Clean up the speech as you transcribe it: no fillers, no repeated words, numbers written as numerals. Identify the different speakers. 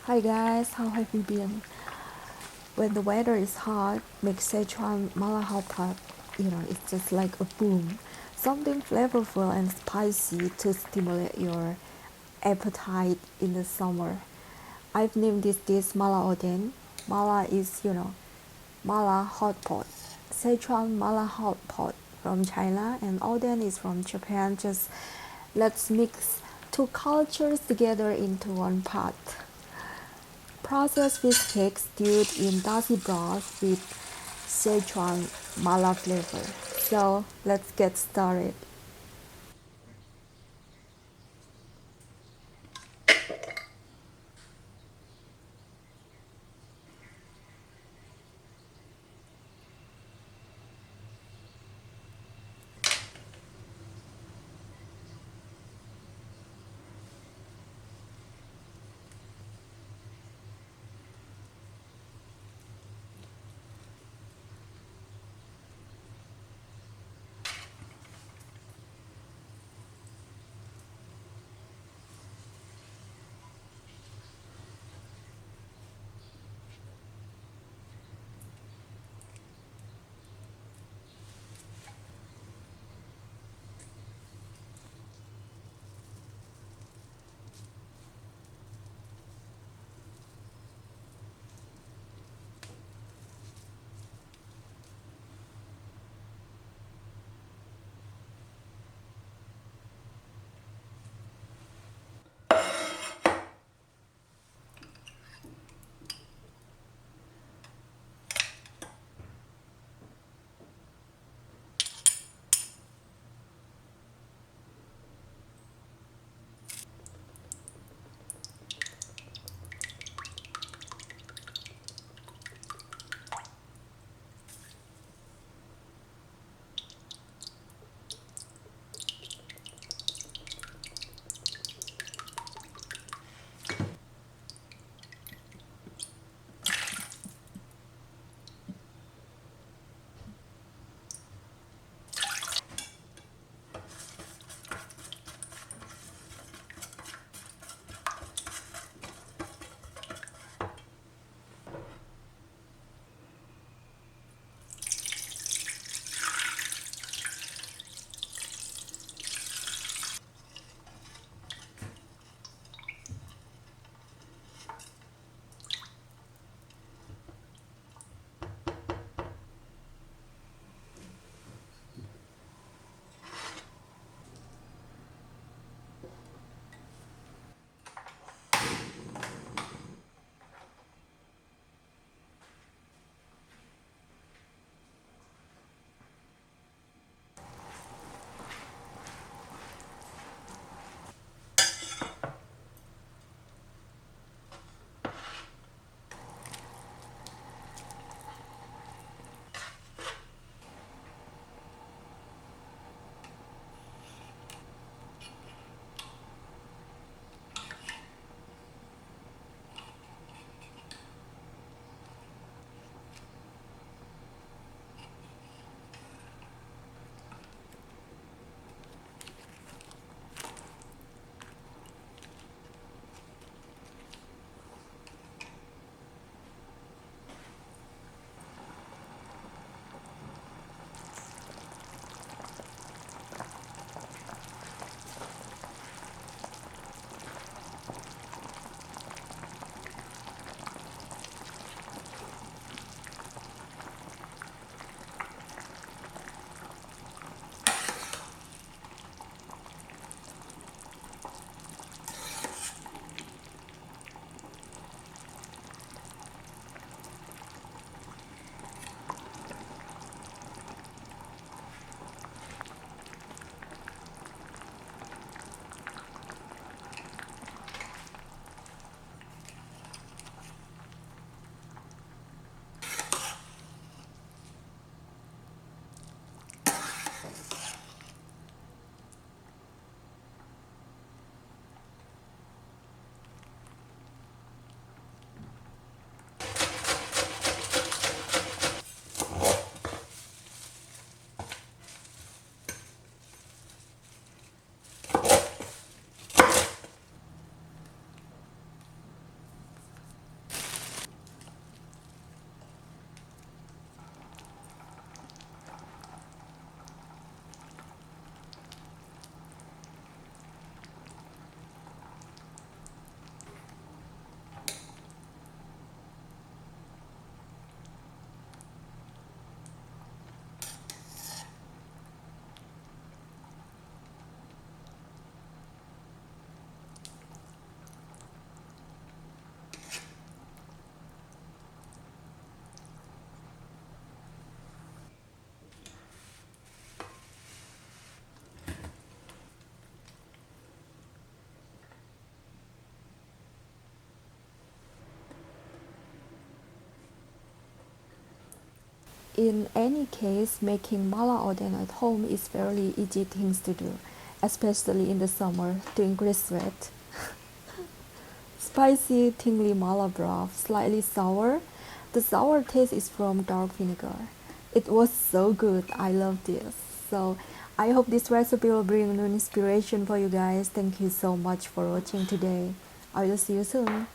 Speaker 1: Hi guys, how have you been? When the weather is hot, make Szechuan mala hot pot. It's just like a boom. Something flavorful and spicy to stimulate your appetite in the summer. I've named this dish mala oden. Mala is, mala hot pot. Szechuan mala hot pot from China and oden is from Japan. Just let's mix two cultures together into one pot. Processed fish cake stewed in dashi broth with Szechuan mala flavor. So let's get started. In any case, making mala oden at home is fairly easy things to do, especially in the summer to increase sweat. Spicy, tingly mala broth, slightly sour. The sour taste is from dark vinegar. It was so good. I love this. So I hope this recipe will bring new inspiration for you guys. Thank you so much for watching today. I will see you soon.